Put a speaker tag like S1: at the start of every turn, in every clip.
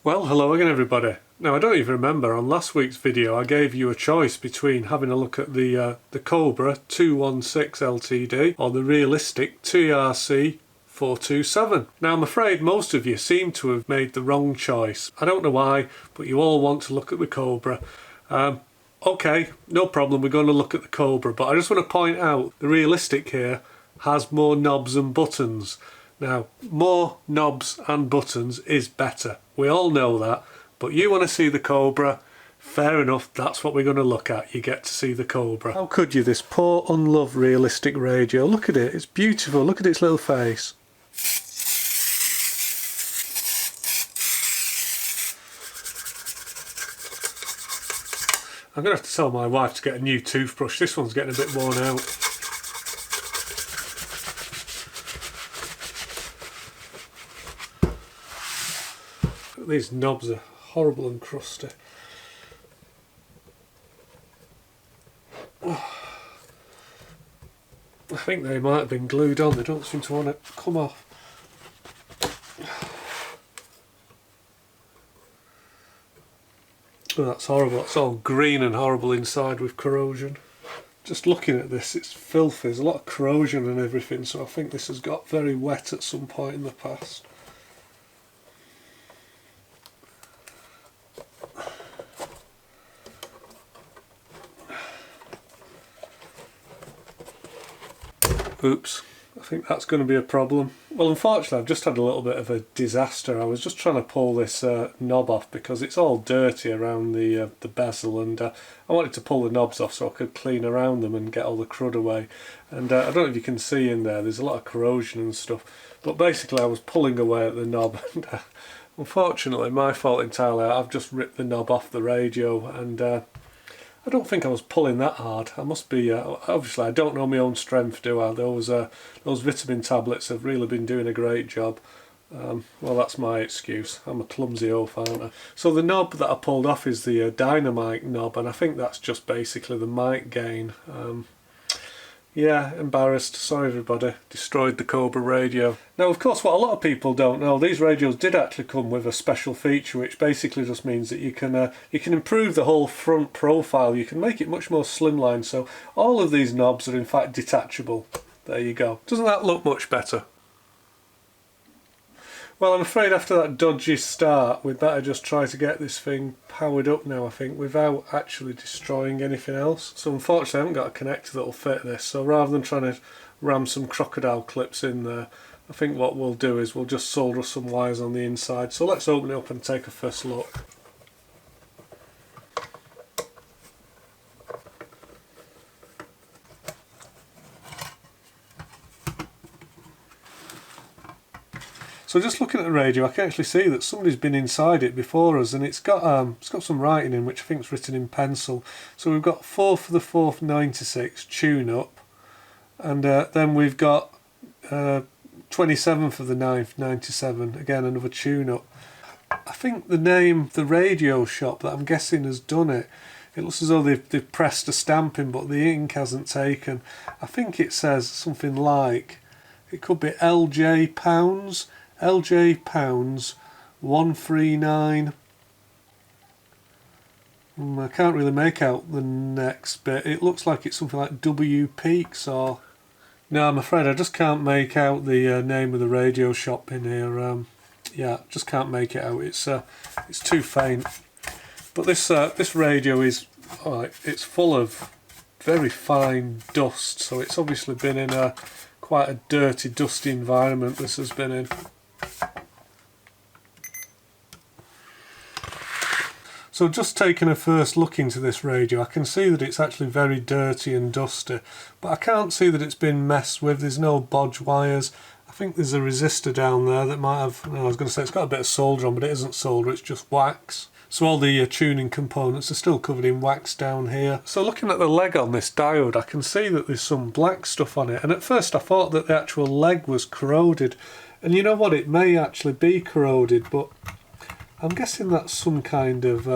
S1: Well, hello again everybody. Now I don't even remember, on last week's video I gave you a choice between having a look at the Cobra 216 LTD or the realistic TRC 427. Now I'm afraid most of you seem to have made the wrong choice. I don't know why, but you all want to look at the Cobra. Okay, no problem, we're going to look at the Cobra, but I just want to point out the realistic here has more knobs and buttons. Now, more knobs and buttons is better. We all know that, but you want to see the Cobra, fair enough, that's what we're going to look at. You get to see the Cobra. How could you, this poor unloved realistic radio? Look at it, it's beautiful, look at its little face. I'm going to have to tell my wife to get a new toothbrush, this one's getting a bit worn out. These knobs are horrible and crusty. I think they might have been glued on, they don't seem to want to come off. Oh, that's horrible, it's all green and horrible inside with corrosion. Just looking at this, it's filthy, there's a lot of corrosion and everything, so I think this has got very wet at some point in the past. Oops, I think that's going to be a problem. Well, unfortunately I've just had a little bit of a disaster. I was just trying to pull this knob off because it's all dirty around the bezel, and I wanted to pull the knobs off so I could clean around them and get all the crud away. And I don't know if you can see in there's a lot of corrosion and stuff, but basically I was pulling away at the knob and unfortunately, my fault entirely, I've just ripped the knob off the radio, and I don't think I was pulling that hard. I must be, obviously I don't know my own strength, do I? Those vitamin tablets have really been doing a great job. Well, that's my excuse. I'm a clumsy oaf, aren't I? So the knob that I pulled off is the dynamite knob, and I think that's just basically the mic gain. Yeah, embarrassed, sorry everybody, destroyed the Cobra radio. Now of course what a lot of people don't know, these radios did actually come with a special feature which basically just means that you can improve the whole front profile, you can make it much more slimline, so all of these knobs are in fact detachable. There you go. Doesn't that look much better? Well, I'm afraid after that dodgy start, we'd better just try to get this thing powered up now, I think, without actually destroying anything else. So unfortunately I haven't got a connector that'll fit this, so rather than trying to ram some crocodile clips in there, I think what we'll do is we'll just solder some wires on the inside. So let's open it up and take a first look. So just looking at the radio, I can actually see that somebody's been inside it before us, and it's got some writing in which I think is written in pencil. So we've got 4 for the 4th 96 tune up, and then we've got 27 for the 9th 97, again another tune up. I think the name, the radio shop that I'm guessing has done it, it looks as though they've pressed a stamp in but the ink hasn't taken. I think it says something like, it could be LJ Pounds. LJ Pounds 139. I can't really make out the next bit. It looks like it's something like W Peaks or... No, I'm afraid I just can't make out the name of the radio shop in here. Yeah, just can't make it out. It's too faint. But this radio is, it's full of very fine dust. So it's obviously been in quite a dirty, dusty environment. This has been in. So just taking a first look into this radio, I can see that it's actually very dirty and dusty, but I can't see that it's been messed with. There's no bodge wires. I think there's a resistor down there that might have, I was going to say it's got a bit of solder on, but it isn't solder, it's just wax. So all the tuning components are still covered in wax down here. So looking at the leg on this diode, I can see that there's some black stuff on it, and at first I thought that the actual leg was corroded, and you know what, it may actually be corroded, but I'm guessing that's some kind of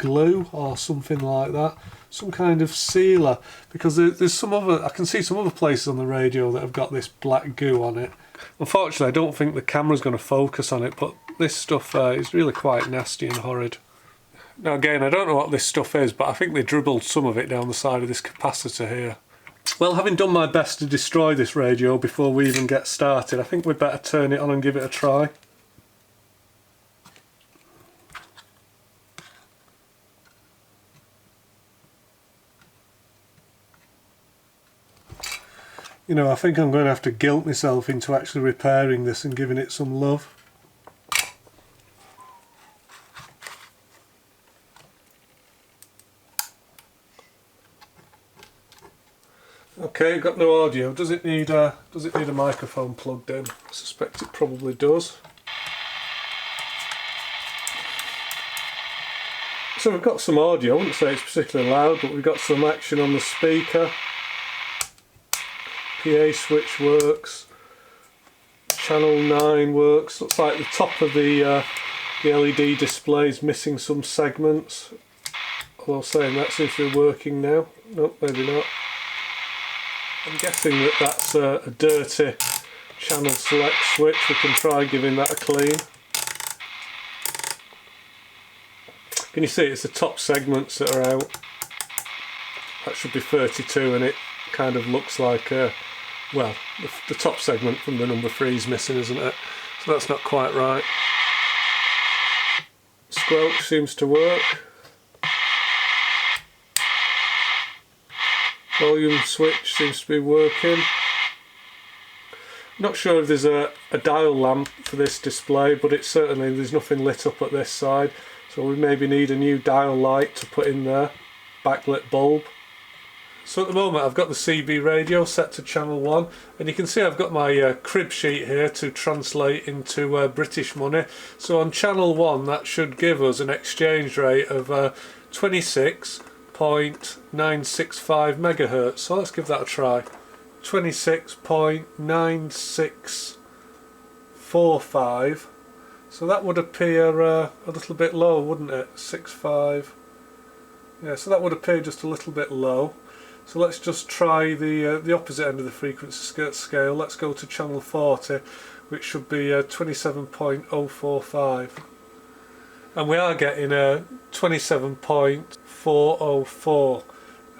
S1: glue or something like that, some kind of sealer, because there's some other, I can see some other places on the radio that have got this black goo on it. Unfortunately, I don't think the camera's going to focus on it, but this stuff is really quite nasty and horrid. Now again, I don't know what this stuff is, but I think they dribbled some of it down the side of this capacitor here. Well, having done my best to destroy this radio before we even get started, I think we'd better turn it on and give it a try. You know, I think I'm going to have to guilt myself into actually repairing this and giving it some love. Okay, got no audio. Does it need a microphone plugged in? I suspect it probably does. So we've got some audio. I wouldn't say it's particularly loud, but we've got some action on the speaker. PA switch works. Channel 9 works. Looks like the top of the LED display is missing some segments. Although saying that seems to be working now. Nope, maybe not. I'm guessing that that's a dirty channel select switch. We can try giving that a clean. Can you see it's the top segments that are out? That should be 32, and it kind of looks like, well, the top segment from the number 3 is missing, isn't it? So that's not quite right. Squelch seems to work. Volume switch seems to be working. Not sure if there's a dial lamp for this display, but it's certainly, there's nothing lit up at this side, so we maybe need a new dial light to put in there. Backlit bulb. So at the moment I've got the CB radio set to channel 1, and you can see I've got my crib sheet here to translate into British money. So on channel 1 that should give us an exchange rate of 26.965 megahertz. So let's give that a try. 26.9645. So that would appear a little bit low, wouldn't it? 65. Yeah, so that would appear just a little bit low. So let's just try the opposite end of the frequency scale. Let's go to channel 40, which should be 27.045. And we are getting a 27.404,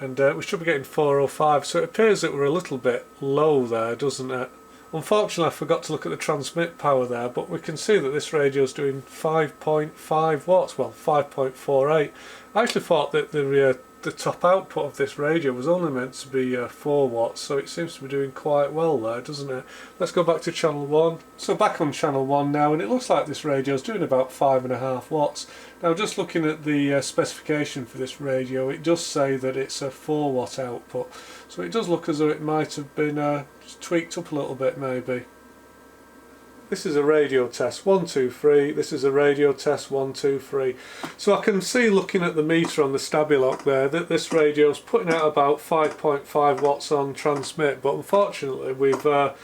S1: and we should be getting 405, so it appears that we're a little bit low there, doesn't it? Unfortunately, I forgot to look at the transmit power there, but we can see that this radio is doing 5.5 watts, well 5.48. I actually thought that the top output of this radio was only meant to be 4 watts, so it seems to be doing quite well there, doesn't it? Let's go back to channel 1. So back on channel 1 now, and it looks like this radio is doing about 5.5 watts. Now just looking at the specification for this radio, it does say that it's a 4 watt output, so it does look as though it might have been just tweaked up a little bit maybe. This is a radio test 1 2 3. This is a radio test 1 2 3. So I can see, looking at the meter on the Stabilock there, that this radio is putting out about 5.5 watts on transmit, but unfortunately we've got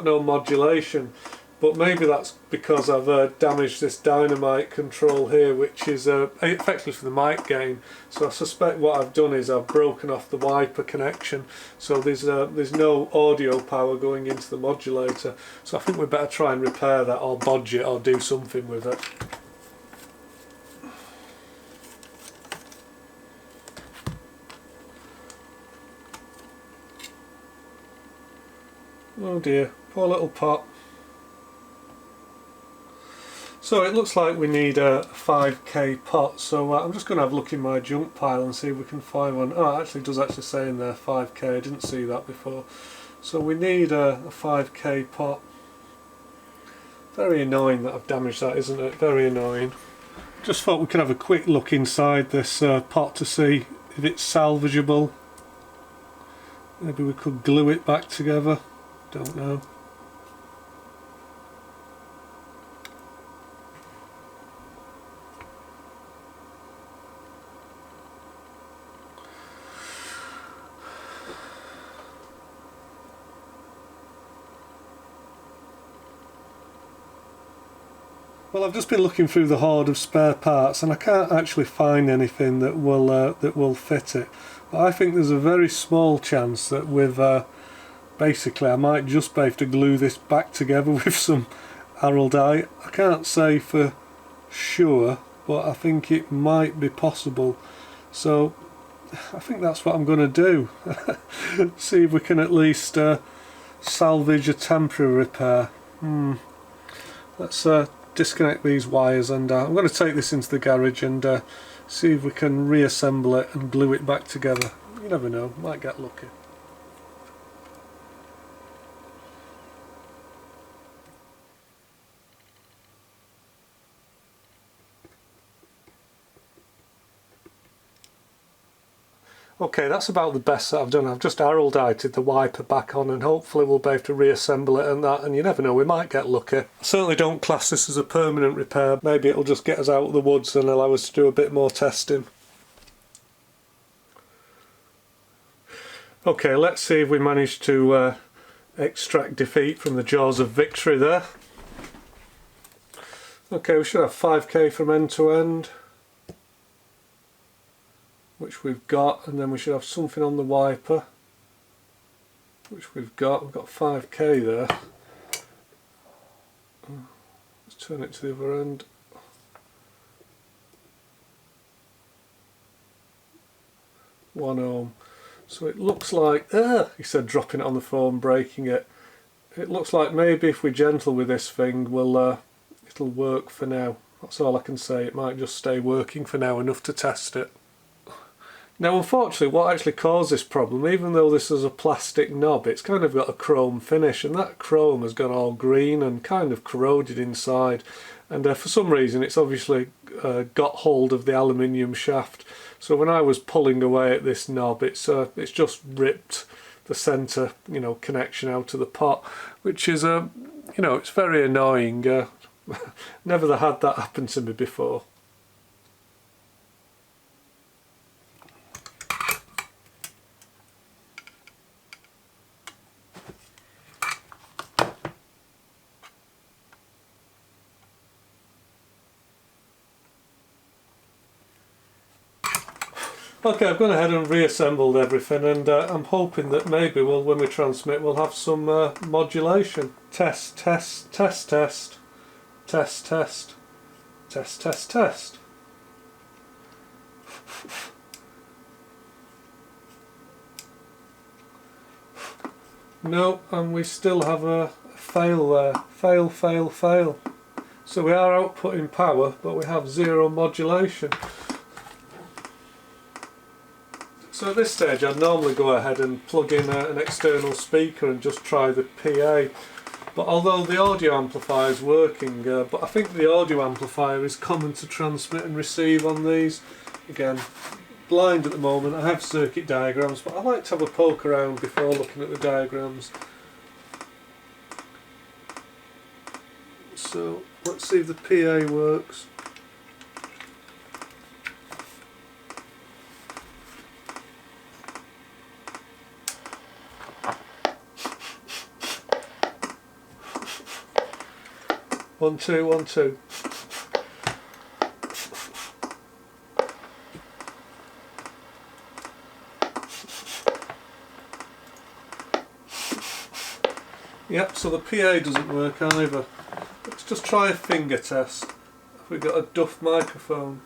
S1: no modulation. But maybe that's because I've damaged this dynamite control here, which is effectively for the mic gain. So I suspect what I've done is I've broken off the wiper connection, so there's no audio power going into the modulator. So I think we better try and repair that, or bodge it, or do something with it. Oh dear, poor little pot. So it looks like we need a 5k pot, so I'm just going to have a look in my junk pile and see if we can find one. Oh, it actually does actually say in there 5k, I didn't see that before. So we need a 5k pot. Very annoying that I've damaged that, isn't it? Very annoying. Just thought we could have a quick look inside this pot to see if it's salvageable. Maybe we could glue it back together, don't know. Well, I've just been looking through the hoard of spare parts and I can't actually find anything that will fit it. But I think there's a very small chance that with basically I might just be able to glue this back together with some arrow dye. I can't say for sure, but I think it might be possible. So I think that's what I'm going to do. See if we can at least salvage a temporary repair. Let's disconnect these wires and I'm going to take this into the garage and see if we can reassemble it and glue it back together. You never know, might get lucky. Okay, that's about the best that I've done. I've just arrow dyed the wiper back on and hopefully we'll be able to reassemble it and that, and you never know, we might get lucky. I certainly don't class this as a permanent repair. Maybe it'll just get us out of the woods and allow us to do a bit more testing. Okay, let's see if we manage to extract defeat from the jaws of victory there. Okay, we should have 5k from end to end, which we've got, and then we should have something on the wiper, which we've got 5k there. Let's turn it to the other end. One ohm. So it looks like, he said dropping it on the phone, breaking it. It looks like maybe if we're gentle with this thing, it'll work for now. That's all I can say. It might just stay working for now, enough to test it. Now unfortunately what actually caused this problem, even though this is a plastic knob, it's kind of got a chrome finish, and that chrome has gone all green and kind of corroded inside, and for some reason it's obviously got hold of the aluminium shaft. So when I was pulling away at this knob, it's just ripped the centre, connection out of the pot, which is it's very annoying. Never had that happen to me before. Okay, I've gone ahead and reassembled everything, and I'm hoping that maybe when we transmit we'll have some modulation. Test, test, test, test, test, test, test, test, test. No, and we still have a fail there. Fail, fail, fail. So we are outputting power, but we have zero modulation. So at this stage I'd normally go ahead and plug in an external speaker and just try the PA, but although the audio amplifier is working, but I think the audio amplifier is common to transmit and receive on these. Again, blind at the moment. I have circuit diagrams, but I like to have a poke around before looking at the diagrams. So let's see if the PA works. One, two, 1, 2. Yep, so the PA doesn't work either. Let's just try a finger test. Have we got a duff microphone?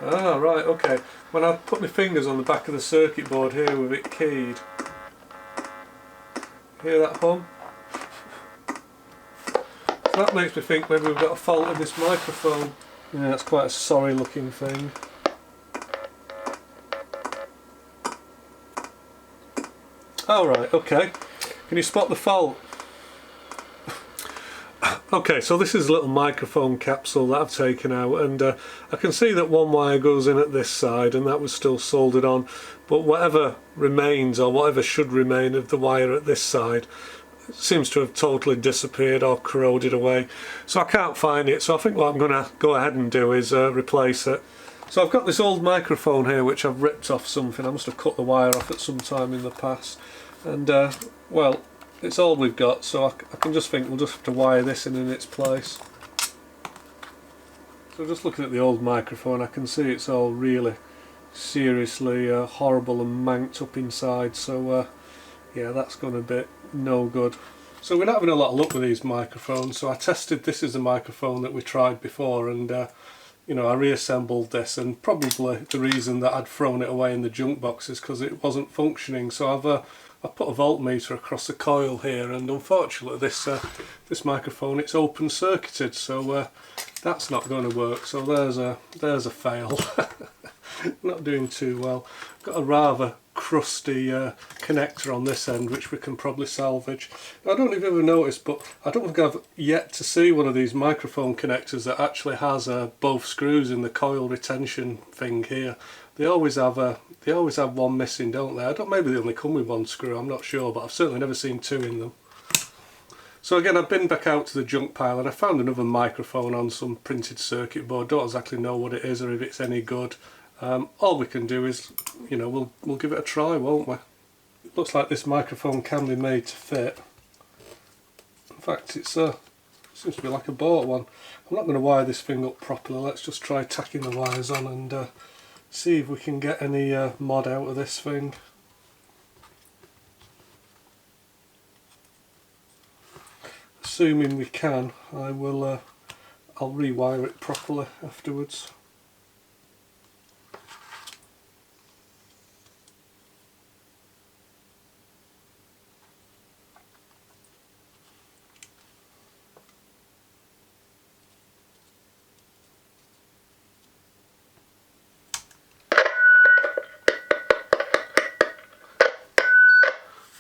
S1: Ah, right, okay. When I put my fingers on the back of the circuit board here with it keyed, hear that hum? So that makes me think maybe we've got a fault in this microphone. Yeah, that's quite a sorry looking thing. Oh right, okay. Can you spot the fault? Okay, so this is a little microphone capsule that I've taken out, and I can see that one wire goes in at this side and that was still soldered on, but whatever remains, or whatever should remain of the wire at this side, seems to have totally disappeared or corroded away. So I can't find it, so I think what I'm going to go ahead and do is replace it. So I've got this old microphone here which I've ripped off something. I must have cut the wire off at some time in the past, and well, it's all we've got, so I can just think we'll just have to wire this in its place. So just looking at the old microphone, I can see it's all really seriously horrible and manked up inside, so yeah, that's going to be no good. So we're not having a lot of luck with these microphones, so I tested this as a microphone that we tried before, and you know, I reassembled this, and probably the reason that I'd thrown it away in the junk box is because it wasn't functioning. So I've put a voltmeter across the coil here, and unfortunately this microphone, it's open circuited, so that's not going to work. So there's a fail. Not doing too well. Got a rather crusty connector on this end which we can probably salvage. Now, I don't know if you've ever noticed, but I don't think I've yet to see one of these microphone connectors that actually has both screws in the coil retention thing here. They always have one missing, don't they? Maybe they only come with one screw, I'm not sure, but I've certainly never seen two in them. So again, I've been back out to the junk pile and I found another microphone on some printed circuit board. Don't exactly know what it is or if it's any good. All we can do is, you know, we'll give it a try, won't we? It looks like this microphone can be made to fit. In fact, it seems to be like a bought one. I'm not going to wire this thing up properly. Let's just try tacking the wires on and see if we can get any mod out of this thing. Assuming we can, I'll rewire it properly afterwards.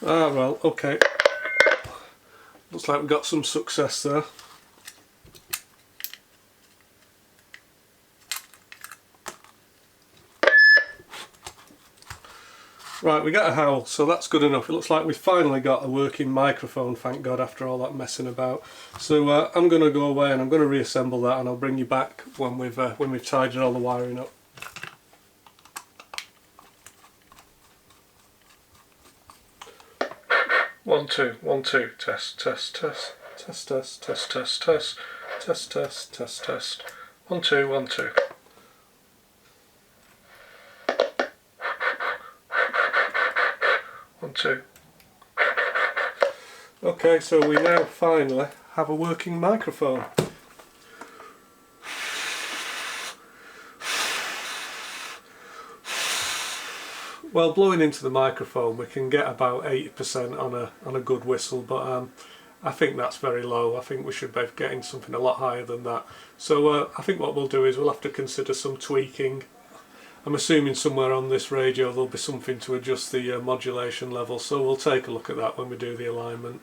S1: Ah, well, okay. Looks like we've got some success there. Right, we got a howl, so that's good enough. It looks like we've finally got a working microphone, thank God, after all that messing about. So I'm going to go away and I'm going to reassemble that, and I'll bring you back when we've tidied all the wiring up. One, two, test, test, test, test, test, test, test, test, test, test, test, test. 1, 2, 1, 2. One, two. Okay, so we now finally have a working microphone. Well, blowing into the microphone we can get about 80% on a good whistle, but I think that's very low. I think we should be getting something a lot higher than that. So I think what we'll do is we'll have to consider some tweaking. I'm assuming somewhere on this radio there'll be something to adjust the modulation level, so we'll take a look at that when we do the alignment.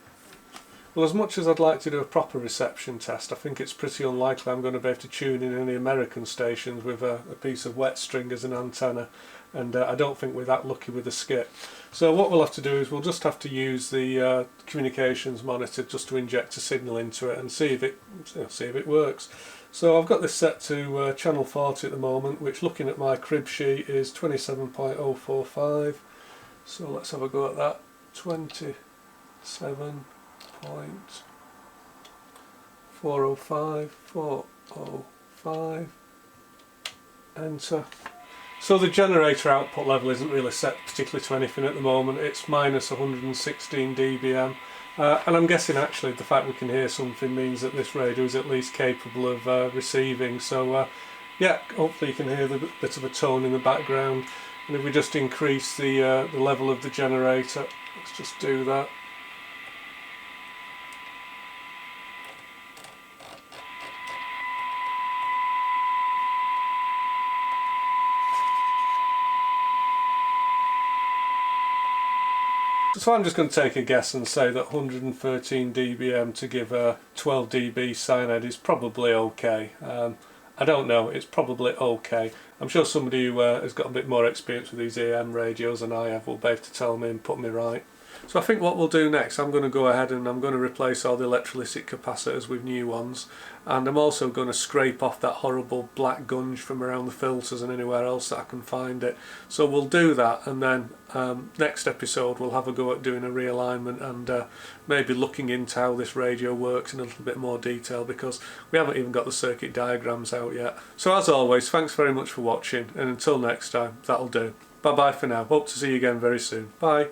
S1: Well, as much as I'd like to do a proper reception test, I think it's pretty unlikely I'm going to be able to tune in any American stations with a piece of wet string as an antenna, and I don't think we're that lucky with the skip. So what we'll have to do is we'll just have to use the communications monitor just to inject a signal into it and see if it works. So I've got this set to channel 40 at the moment, which, looking at my crib sheet, is 27.045. So let's have a go at that. 27.405, 405, enter. So the generator output level isn't really set particularly to anything at the moment. It's minus 116 dBm. And I'm guessing actually the fact we can hear something means that this radio is at least capable of receiving. So yeah, hopefully you can hear the bit of a tone in the background. And if we just increase the level of the generator, let's just do that. So I'm just going to take a guess and say that 113 dBm to give a 12 dB SINAD is probably okay. I don't know, it's probably okay. I'm sure somebody who has got a bit more experience with these AM radios than I have will be able to tell me and put me right. So I think what we'll do next, I'm going to go ahead and I'm going to replace all the electrolytic capacitors with new ones, and I'm also going to scrape off that horrible black gunge from around the filters and anywhere else that I can find it. So we'll do that, and then next episode we'll have a go at doing a realignment and maybe looking into how this radio works in a little bit more detail, because we haven't even got the circuit diagrams out yet. So as always, thanks very much for watching, and until next time, that'll do. Bye bye for now. Hope to see you again very soon. Bye.